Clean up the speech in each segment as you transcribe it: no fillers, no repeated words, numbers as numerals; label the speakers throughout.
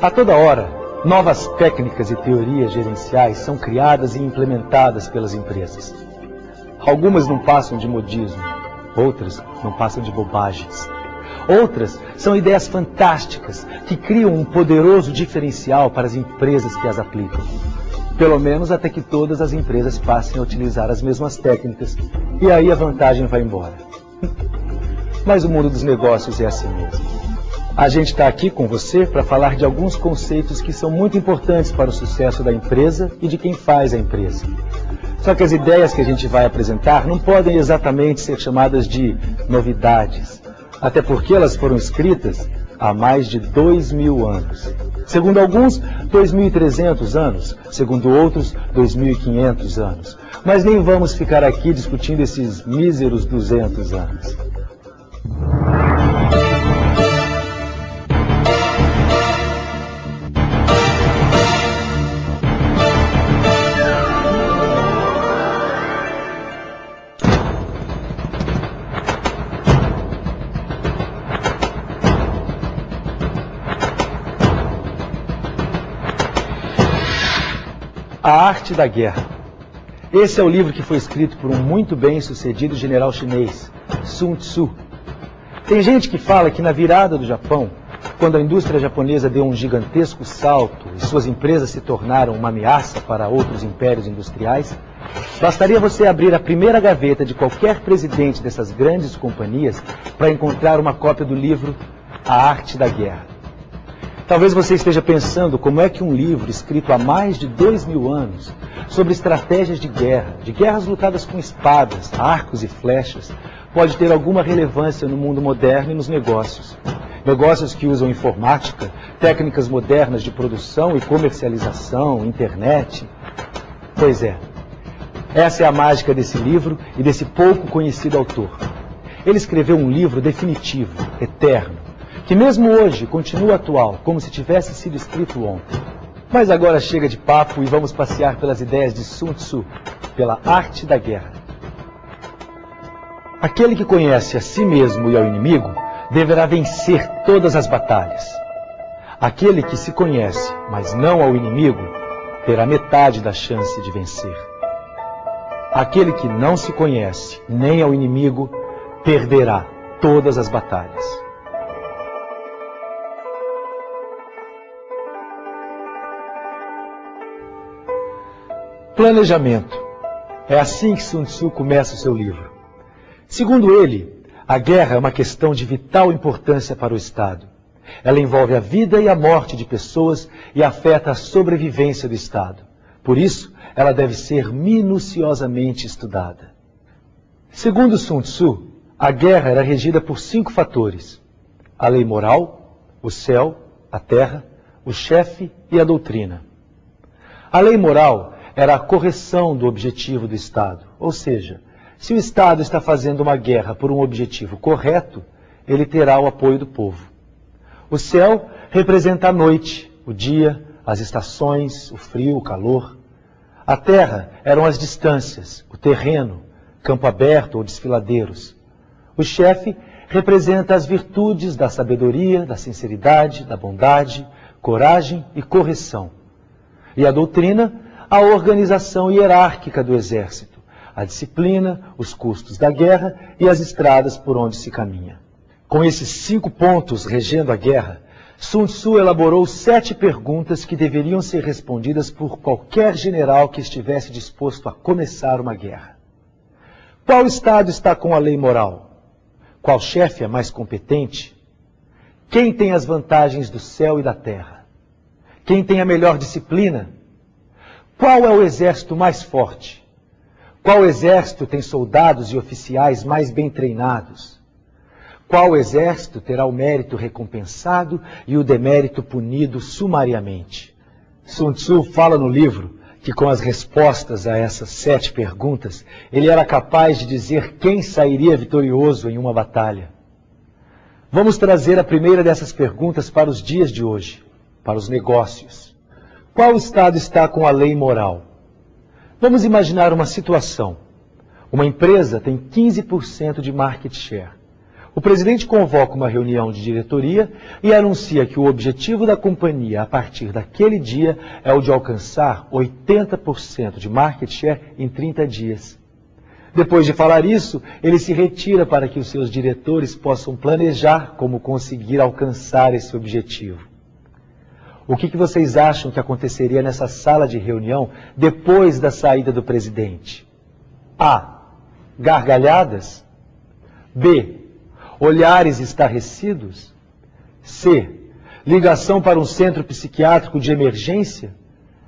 Speaker 1: A toda hora, novas técnicas e teorias gerenciais são criadas e implementadas pelas empresas. Algumas não passam de modismo, outras não passam de bobagens. Outras são ideias fantásticas que criam um poderoso diferencial para as empresas que as aplicam. Pelo menos até que todas as empresas passem a utilizar as mesmas técnicas, e aí a vantagem vai embora. Mas o mundo dos negócios é assim mesmo. A gente está aqui com você para falar de alguns conceitos que são muito importantes para o sucesso da empresa e de quem faz a empresa. Só que as ideias que a gente vai apresentar não podem exatamente ser chamadas de novidades, até porque elas foram escritas há mais de 2000 anos. Segundo alguns, 2.300 anos, segundo outros, 2.500 anos. Mas nem vamos ficar aqui discutindo esses míseros 200 anos. A Arte da Guerra. Esse é o livro que foi escrito por um muito bem-sucedido general chinês, Sun Tzu. Tem gente que fala que na virada do Japão, quando a indústria japonesa deu um gigantesco salto e suas empresas se tornaram uma ameaça para outros impérios industriais, bastaria você abrir a primeira gaveta de qualquer presidente dessas grandes companhias para encontrar uma cópia do livro A Arte da Guerra. Talvez você esteja pensando como é que um livro escrito há mais de 2000 anos, sobre estratégias de guerras lutadas com espadas, arcos e flechas, pode ter alguma relevância no mundo moderno e nos negócios. Negócios que usam informática, técnicas modernas de produção e comercialização, internet. Pois é, essa é a mágica desse livro e desse pouco conhecido autor. Ele escreveu um livro definitivo, eterno, que mesmo hoje continua atual, como se tivesse sido escrito ontem. Mas agora chega de papo e vamos passear pelas ideias de Sun Tzu, pela arte da guerra. Aquele que conhece a si mesmo e ao inimigo deverá vencer todas as batalhas. Aquele que se conhece, mas não ao inimigo, terá metade da chance de vencer. Aquele que não se conhece nem ao inimigo perderá todas as batalhas. Planejamento. É assim que Sun Tzu começa o seu livro. Segundo ele, a guerra é uma questão de vital importância para o Estado. Ela envolve a vida e a morte de pessoas e afeta a sobrevivência do Estado. Por isso, ela deve ser minuciosamente estudada. Segundo Sun Tzu, a guerra era regida por 5 fatores: a lei moral, o céu, a terra, o chefe e a doutrina. A lei moral era a correção do objetivo do Estado, ou seja, se o Estado está fazendo uma guerra por um objetivo correto, ele terá o apoio do povo. O céu representa a noite, o dia, as estações, o frio, o calor. A terra eram as distâncias, o terreno, campo aberto ou desfiladeiros. O chefe representa as virtudes da sabedoria, da sinceridade, da bondade, coragem e correção. E a doutrina, a organização hierárquica do exército, a disciplina, os custos da guerra e as estradas por onde se caminha. Com esses 5 pontos regendo a guerra, Sun Tzu elaborou 7 perguntas que deveriam ser respondidas por qualquer general que estivesse disposto a começar uma guerra. Qual Estado está com a lei moral? Qual chefe é mais competente? Quem tem as vantagens do céu e da terra? Quem tem a melhor disciplina? Qual é o exército mais forte? Qual exército tem soldados e oficiais mais bem treinados? Qual exército terá o mérito recompensado e o demérito punido sumariamente? Sun Tzu fala no livro que com as respostas a essas 7 perguntas, ele era capaz de dizer quem sairia vitorioso em uma batalha. Vamos trazer a primeira dessas perguntas para os dias de hoje, para os negócios. Qual Estado está com a lei moral? Vamos imaginar uma situação. Uma empresa tem 15% de market share. O presidente convoca uma reunião de diretoria e anuncia que o objetivo da companhia a partir daquele dia é o de alcançar 80% de market share em 30 dias. Depois de falar isso, ele se retira para que os seus diretores possam planejar como conseguir alcançar esse objetivo. O que vocês acham que aconteceria nessa sala de reunião depois da saída do presidente? A. Gargalhadas. B. Olhares estarrecidos. C. Ligação para um centro psiquiátrico de emergência.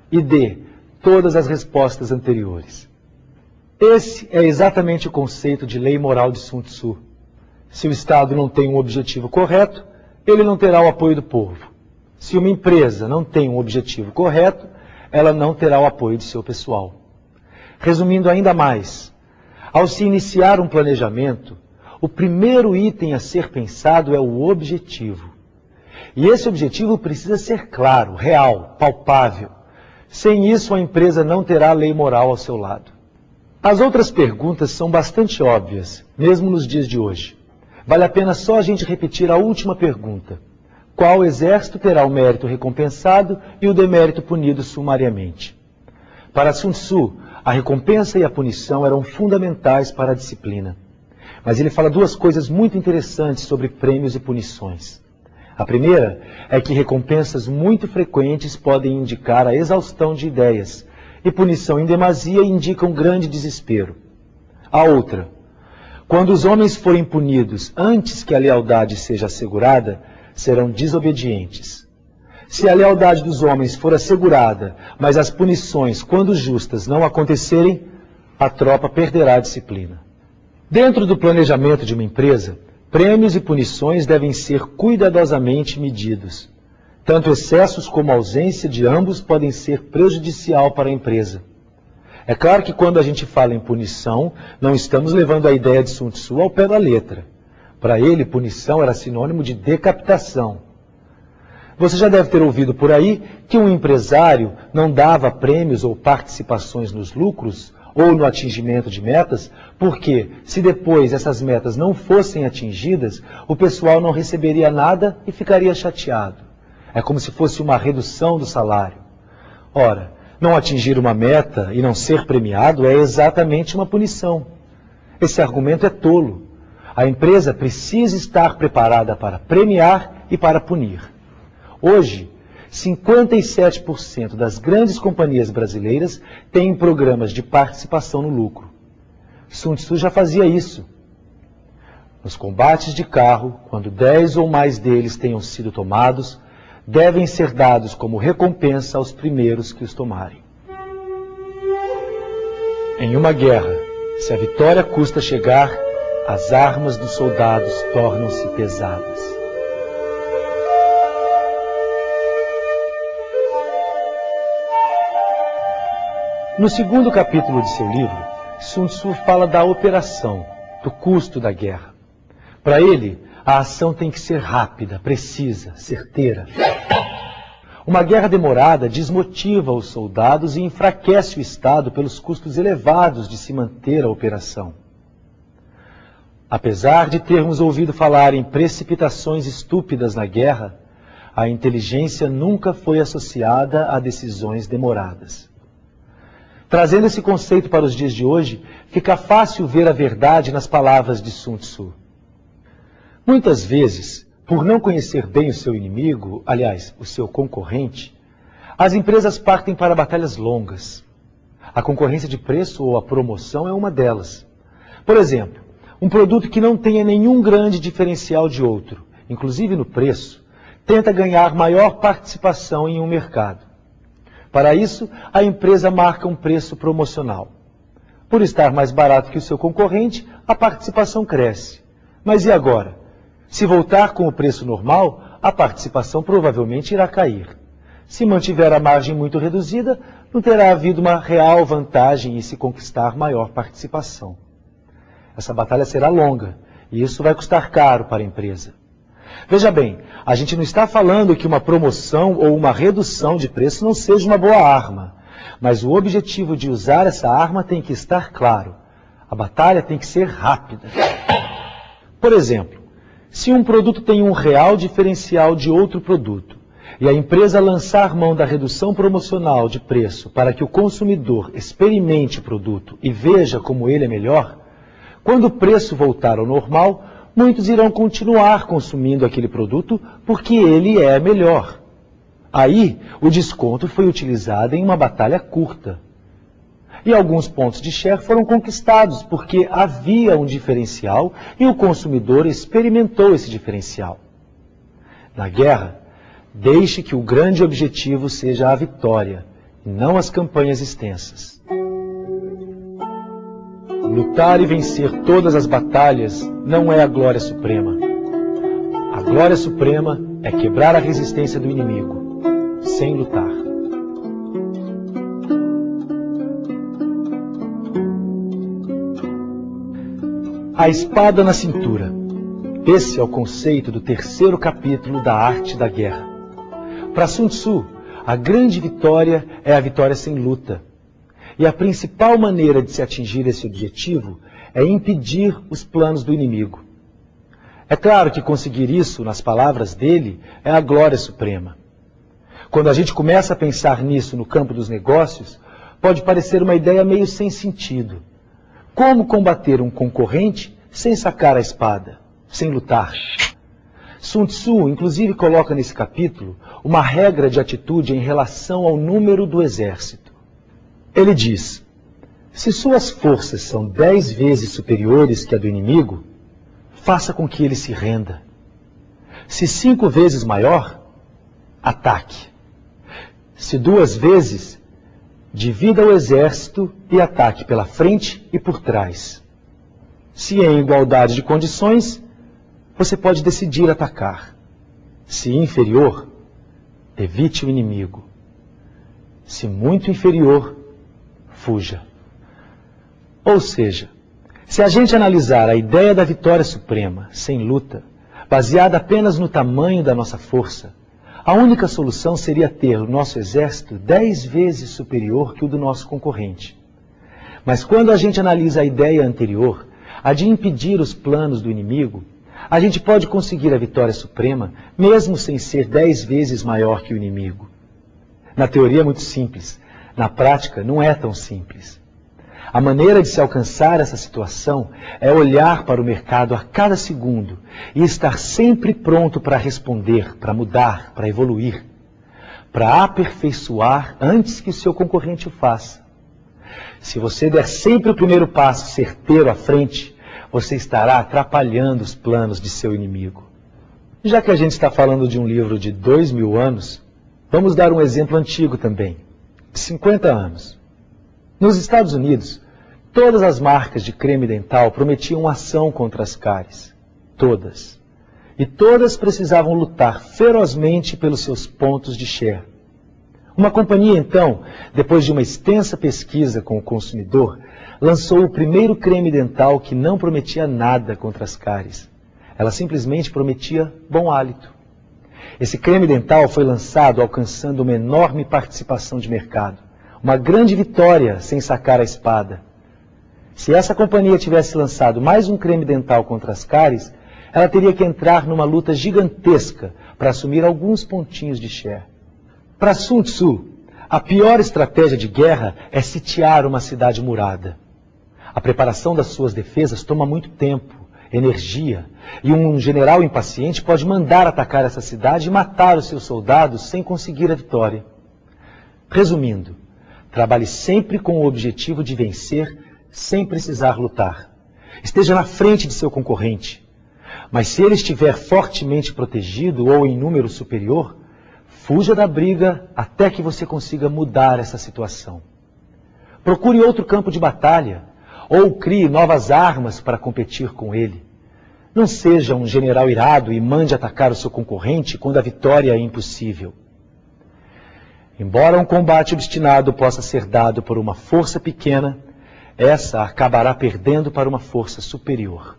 Speaker 1: E D. Todas as respostas anteriores. Esse é exatamente o conceito de lei moral de Sun Tzu. Se o Estado não tem um objetivo correto, ele não terá o apoio do povo. Se uma empresa não tem um objetivo correto, ela não terá o apoio de seu pessoal. Resumindo ainda mais, ao se iniciar um planejamento, o primeiro item a ser pensado é o objetivo. E esse objetivo precisa ser claro, real, palpável. Sem isso, a empresa não terá lei moral ao seu lado. As outras perguntas são bastante óbvias, mesmo nos dias de hoje. Vale a pena só a gente repetir a última pergunta. Qual exército terá o mérito recompensado e o demérito punido sumariamente? Para Sun Tzu, a recompensa e a punição eram fundamentais para a disciplina. Mas ele fala duas coisas muito interessantes sobre prêmios e punições. A primeira é que recompensas muito frequentes podem indicar a exaustão de ideias, e punição em demasia indica um grande desespero. A outra, quando os homens forem punidos antes que a lealdade seja assegurada, serão desobedientes. Se a lealdade dos homens for assegurada, mas as punições, quando justas, não acontecerem, a tropa perderá a disciplina. Dentro do planejamento de uma empresa, prêmios e punições devem ser cuidadosamente medidos. Tanto excessos como ausência de ambos podem ser prejudicial para a empresa. É claro que quando a gente fala em punição, não estamos levando a ideia de Sun Tzu ao pé da letra. Para ele, punição era sinônimo de decapitação. Você já deve ter ouvido por aí que um empresário não dava prêmios ou participações nos lucros ou no atingimento de metas, porque se depois essas metas não fossem atingidas, o pessoal não receberia nada e ficaria chateado. É como se fosse uma redução do salário. Ora, não atingir uma meta e não ser premiado é exatamente uma punição. Esse argumento é tolo. A empresa precisa estar preparada para premiar e para punir. Hoje, 57% das grandes companhias brasileiras têm programas de participação no lucro. Sun Tzu já fazia isso. Nos combates de carro, quando 10 ou mais deles tenham sido tomados, devem ser dados como recompensa aos primeiros que os tomarem. Em uma guerra, se a vitória custa chegar, as armas dos soldados tornam-se pesadas. No segundo capítulo de seu livro, Sun Tzu fala da operação, do custo da guerra. Para ele, a ação tem que ser rápida, precisa, certeira. Uma guerra demorada desmotiva os soldados e enfraquece o Estado pelos custos elevados de se manter a operação. Apesar de termos ouvido falar em precipitações estúpidas na guerra, a inteligência nunca foi associada a decisões demoradas. Trazendo esse conceito para os dias de hoje, fica fácil ver a verdade nas palavras de Sun Tzu. Muitas vezes, por não conhecer bem o seu inimigo, aliás, o seu concorrente, as empresas partem para batalhas longas. A concorrência de preço ou a promoção é uma delas. Por exemplo, um produto que não tenha nenhum grande diferencial de outro, inclusive no preço, tenta ganhar maior participação em um mercado. Para isso, a empresa marca um preço promocional. Por estar mais barato que o seu concorrente, a participação cresce. Mas e agora? Se voltar com o preço normal, a participação provavelmente irá cair. Se mantiver a margem muito reduzida, não terá havido uma real vantagem em se conquistar maior participação. Essa batalha será longa, e isso vai custar caro para a empresa. Veja bem, a gente não está falando que uma promoção ou uma redução de preço não seja uma boa arma, mas o objetivo de usar essa arma tem que estar claro. A batalha tem que ser rápida. Por exemplo, Se um produto tem um real diferencial de outro produto, e a empresa lançar mão da redução promocional de preço para que o consumidor experimente o produto e veja como ele é melhor, quando o preço voltar ao normal, muitos irão continuar consumindo aquele produto porque ele é melhor. Aí, o desconto foi utilizado em uma batalha curta. E alguns pontos de share foram conquistados porque havia um diferencial e o consumidor experimentou esse diferencial. Na guerra, deixe que o grande objetivo seja a vitória, e não as campanhas extensas. Lutar e vencer todas as batalhas não é a glória suprema. A glória suprema é quebrar a resistência do inimigo, sem lutar. A espada na cintura. Esse é o conceito do 3º capítulo da Arte da Guerra. Para Sun Tzu, a grande vitória é a vitória sem luta. E a principal maneira de se atingir esse objetivo é impedir os planos do inimigo. É claro que conseguir isso, nas palavras dele, é a glória suprema. Quando a gente começa a pensar nisso no campo dos negócios, pode parecer uma ideia meio sem sentido. Como combater um concorrente sem sacar a espada, sem lutar? Sun Tzu, inclusive, coloca nesse capítulo uma regra de atitude em relação ao número do exército. Ele diz: se suas forças são 10 vezes superiores que a do inimigo, faça com que ele se renda. Se 5 vezes maior, ataque. Se 2 vezes, divida o exército e ataque pela frente e por trás. Se em igualdade de condições, você pode decidir atacar. Se inferior, evite o inimigo. Se muito inferior, fuja. Ou seja, se a gente analisar a ideia da vitória suprema, sem luta, baseada apenas no tamanho da nossa força, a única solução seria ter o nosso exército 10 vezes superior que o do nosso concorrente. Mas quando a gente analisa a ideia anterior, a de impedir os planos do inimigo, a gente pode conseguir a vitória suprema, mesmo sem ser 10 vezes maior que o inimigo. Na teoria é muito simples, na prática não é tão simples. A maneira de se alcançar essa situação é olhar para o mercado a cada segundo e estar sempre pronto para responder, para mudar, para evoluir, para aperfeiçoar antes que o seu concorrente o faça. Se você der sempre o primeiro passo certeiro à frente, você estará atrapalhando os planos de seu inimigo. Já que a gente está falando de um livro de 2000 anos, vamos dar um exemplo antigo também, de 50 anos. Nos Estados Unidos, todas as marcas de creme dental prometiam ação contra as cáries. Todas. E todas precisavam lutar ferozmente pelos seus pontos de share. Uma companhia, então, depois de uma extensa pesquisa com o consumidor, lançou o primeiro creme dental que não prometia nada contra as cáries. Ela simplesmente prometia bom hálito. Esse creme dental foi lançado alcançando uma enorme participação de mercado. Uma grande vitória sem sacar a espada. Se essa companhia tivesse lançado mais um creme dental contra as cáries, ela teria que entrar numa luta gigantesca para assumir alguns pontinhos de share. Para Sun Tzu, a pior estratégia de guerra é sitiar uma cidade murada. A preparação das suas defesas toma muito tempo, energia, e um general impaciente pode mandar atacar essa cidade e matar os seus soldados sem conseguir a vitória. Resumindo, trabalhe sempre com o objetivo de vencer sem precisar lutar. Esteja na frente de seu concorrente. Mas se ele estiver fortemente protegido ou em número superior, fuja da briga até que você consiga mudar essa situação. Procure outro campo de batalha ou crie novas armas para competir com ele. Não seja um general irado e mande atacar o seu concorrente quando a vitória é impossível. Embora um combate obstinado possa ser dado por uma força pequena, essa acabará perdendo para uma força superior.